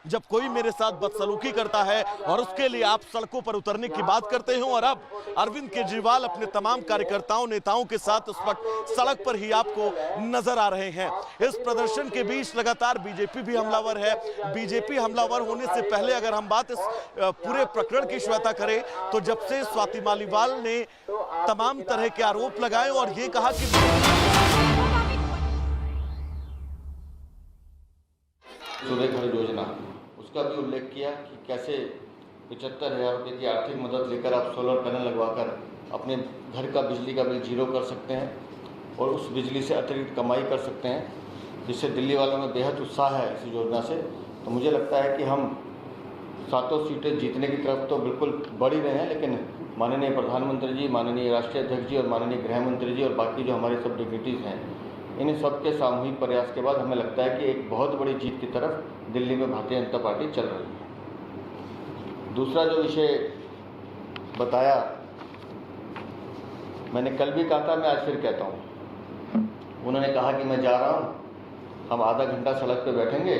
जब कोई मेरे साथ बदसलूकी करता है और उसके लिए आप सड़कों पर उतरने की बात करते हो। और अब अरविंद केजरीवाल अपने तमाम कार्यकर्ताओं नेताओं के साथ उस वक्त सड़क पर ही आपको नजर आ रहे हैं। इस प्रदर्शन के बीच लगातार बीजेपी भी हमलावर है। बीजेपी हमलावर होने से पहले अगर हम बात इस पूरे प्रकरण की श्वेता करें तो जब से स्वाति मालीवाल ने तमाम तरह के आरोप लगाए और ये कहा कि सूर्य घर योजना, उसका भी उल्लेख किया कि कैसे 75,000 रुपये की आर्थिक मदद लेकर आप सोलर पैनल लगवाकर अपने घर का बिजली का बिल जीरो कर सकते हैं और उस बिजली से अतिरिक्त कमाई कर सकते हैं, जिससे दिल्ली वालों में बेहद उत्साह है इस योजना से। तो मुझे लगता है कि हम 7 सीटें जीतने की तरफ तो बिल्कुल बढ़ ही रहे हैं, लेकिन माननीय प्रधानमंत्री जी, माननीय राष्ट्रीय अध्यक्ष जी और माननीय गृह मंत्री जी और बाकी जो हमारे सब डिग्निटीज़ हैं, इन सब के सामूहिक प्रयास के बाद हमें लगता है कि एक बहुत बड़ी जीत की तरफ दिल्ली में भारतीय जनता पार्टी चल रही है। दूसरा जो विषय बताया, मैंने कल भी कहा था, मैं आज फिर कहता हूँ। उन्होंने कहा कि मैं जा रहा हूँ, हम आधा घंटा सड़क पे बैठेंगे।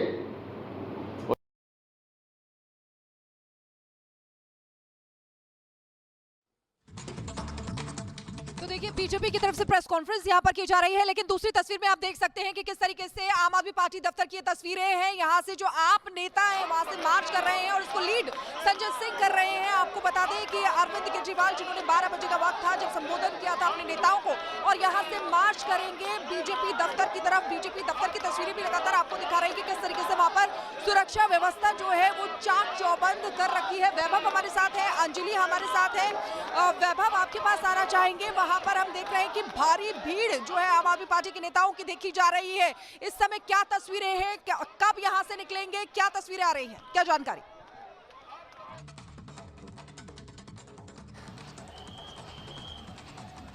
तो देखिए बीजेपी की तरफ से प्रेस कॉन्फ्रेंस यहां पर की जा रही है, लेकिन दूसरी तस्वीर में आप देख सकते हैं कि किस तरीके से आम आदमी पार्टी दफ्तर की तस्वीरें हैं। यहां से जो आप नेता हैं वहां से मार्च कर रहे हैं और इसको लीड संजय सिंह कर रहे हैं। आपको बता दें कि अरविंद केजरीवाल जिन्होंने 12 बजे का वक्त था जब संबोधन किया था अपने नेताओं को, और यहां से मार्च करेंगे बीजेपी दफ्तर की तरफ। बीजेपी दफ्तर की तस्वीरें भी लगातार आपको दिखा रही है कि किस तरीके से वहां पर सुरक्षा व्यवस्था जो है वो चाक चौबंद कर रखी है। वैभव हमारे साथ है, अंजलि हमारे साथ है। वैभव, आपके पास आना चाहेंगे। वहां पर हम देख रहे हैं कि भारी भीड़ जो है आम आदमी पार्टी के नेताओं की देखी जा रही है। इस समय क्या तस्वीरें हैं, कब यहां से निकलेंगे, क्या तस्वीरें आ रही हैं, क्या जानकारी?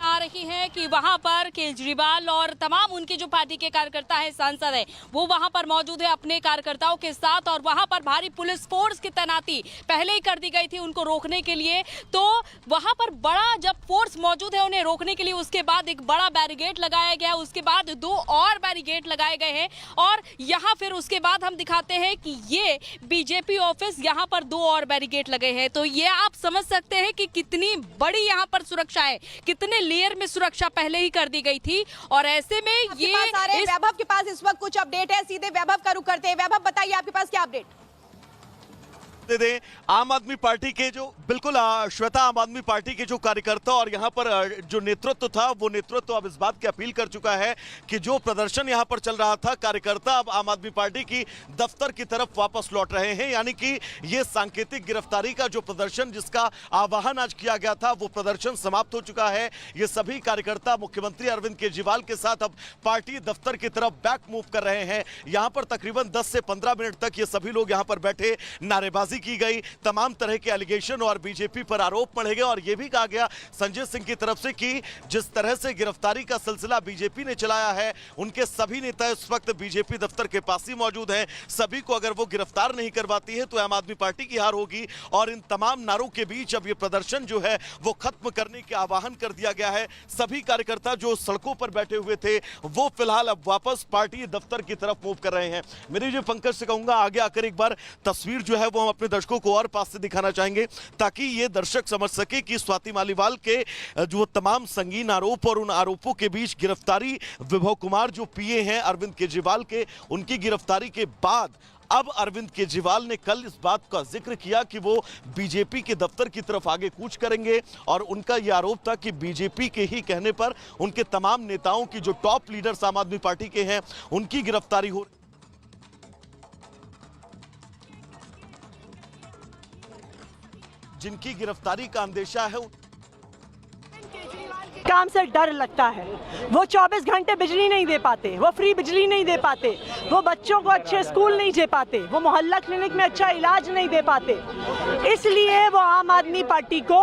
आ रही है कि वहां पर केजरीवाल और तमाम उनके जो पार्टी के कार्यकर्ता हैं, सांसद हैं, वो वहां पर मौजूद है अपने कार्यकर्ताओं के साथ। और वहां पर भारी पुलिस फोर्स की तैनाती पहले ही कर दी गई थी उनको रोकने के लिए। तो वहां पर बड़ा जब फोर्स मौजूद है उन्हें रोकने के लिए, उसके बाद एक बड़ा बैरिकेड लगाया गया, उसके बाद 2 और बैरिकेड लगाए गए हैं। और यहाँ फिर उसके बाद हम दिखाते हैं कि ये बीजेपी ऑफिस, यहाँ पर 2 और बैरिकेड लगे हैं। तो ये आप समझ सकते हैं कि कितनी बड़ी यहाँ पर सुरक्षा है, कितने लेयर में सुरक्षा पहले ही कर दी गई थी। और ऐसे में ये वैभव के पास इस वक्त कुछ अपडेट है, सीधे वैभव का रुख करते हैं। वैभव, बताइए आपके पास क्या अपडेट? दे दें आम आदमी पार्टी के जो बिल्कुल श्वेता, आम आदमी पार्टी के जो कार्यकर्ता और यहाँ पर जो नेतृत्व था, वो नेतृत्व अब इस बात की अपील कर चुका है कि जो प्रदर्शन यहाँ पर चल रहा था, कार्यकर्ता अब आम आदमी पार्टी की दफ्तर की तरफ वापस लौट रहे हैं। यानी कि ये सांकेतिक गिरफ्तारी का जो प्रदर्शन जिसका आह्वान आज किया गया था, वो प्रदर्शन समाप्त हो चुका है। ये सभी कार्यकर्ता मुख्यमंत्री अरविंद केजरीवाल के साथ अब पार्टी दफ्तर की तरफ बैक मूव कर रहे हैं। यहाँ पर तकरीबन 10 से 15 मिनट तक ये सभी लोग यहाँ पर बैठे, नारेबाजी की गई, तमाम तरह के एलिगेशन और बीजेपी पर आरोप पड़े गए। और यह भी कहा गया संजय सिंह की तरफ से कि जिस तरह से गिरफ्तारी का सिलसिला बीजेपी ने चलाया है, उनके सभी नेता इस वक्त बीजेपी दफ्तर के पास ही मौजूद हैं। सभी को अगर वो गिरफ्तार नहीं करवाती है तो आम आदमी पार्टी की हार होगी। और इन तमाम नारों के बीच अब ये प्रदर्शन जो है वो खत्म करने के आह्वान कर दिया गया है। सभी कार्यकर्ता जो सड़कों पर बैठे हुए थे वो फिलहाल अब वापस पार्टी दफ्तर की तरफ मूव कर रहे हैं। मेरी जो पंकज से कहूंगा आगे आकर एक बार तस्वीर जो है वो हम अपने दर्शकों को और पास से दिखाना चाहेंगे, ताकि ये दर्शक समझ सके कि स्वाति मालीवाल के जो तमाम संगीन आरोप और उन आरोपों के बीच गिरफ्तारी, विभव कुमार जो पीए हैं अरविंद केजरीवाल के, उनकी गिरफ्तारी के बाद अब अरविंद केजरीवाल ने कल इस बात का जिक्र किया कि वो बीजेपी के दफ्तर की तरफ आगे कूच करेंगे। और उनका यह आरोप था कि बीजेपी के ही कहने पर उनके तमाम नेताओं की जो टॉप लीडर्स आम आदमी पार्टी के हैं, उनकी गिरफ्तारी हो, जिनकी गिरफ्तारी का अंदेशा है। काम से डर लगता है। वो 24 घंटे बिजली नहीं दे पाते, वो फ्री बिजली नहीं दे पाते, वो बच्चों को अच्छे स्कूल नहीं दे पाते, वो मोहल्ला क्लिनिक में अच्छा इलाज नहीं दे पाते। इसलिए वो आम आदमी पार्टी को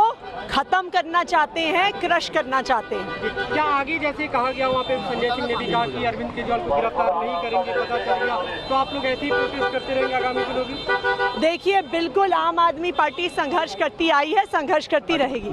खत्म करना चाहते हैं, क्रश करना चाहते हैं। क्या आगे जैसे कहा गया वहाँ पे संजय सिंह ने भी कहा कि अरविंद केजरीवाल को गिरफ्तार नहीं करेंगे, पता चल गया, तो आप लोग ऐसे ही प्रोटेस्ट करते रहेंगे आगामी दिनों में? देखिए, बिल्कुल आम आदमी पार्टी संघर्ष करती आई है, संघर्ष करती रहेगी।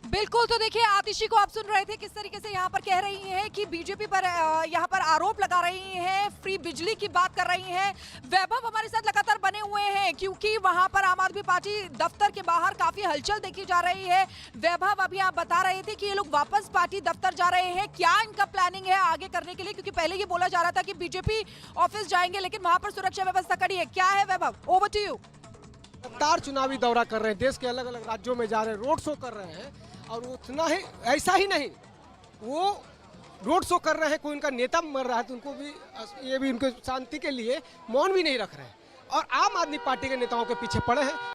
बिल्कुल बिल्कुल, तो देखिए आतिशी को आप सुन रहे थे किस तरीके से यहाँ पर कह रही हैं कि बीजेपी पर यहाँ पर आरोप लगा रही हैं, फ्री बिजली की बात कर रही हैं। वैभव हमारे साथ लगातार बने हुए हैं क्योंकि वहाँ पर आम आदमी पार्टी दफ्तर के बाहर काफी हलचल देखी जा रही है। वैभव, अभी आप बता रहे थे कि ये लोग वापस पार्टी दफ्तर जा रहे हैं, क्या इनका प्लानिंग है आगे करने के लिए? क्योंकि पहले ये बोला जा रहा था कि बीजेपी ऑफिस जाएंगे, लेकिन वहाँ पर सुरक्षा व्यवस्था कड़ी है। क्या है वैभव, ओवर टू यू। लगातार चुनावी दौरा कर रहे हैं, देश के अलग अलग राज्यों में जा रहे हैं, रोड शो कर रहे हैं। और उतना ही ऐसा ही नहीं, वो रोड शो कर रहे हैं, कोई उनका नेता मर रहा है तो उनको भी, ये भी उनके शांति के लिए मौन भी नहीं रख रहे हैं और आम आदमी पार्टी के नेताओं के पीछे पड़े हैं।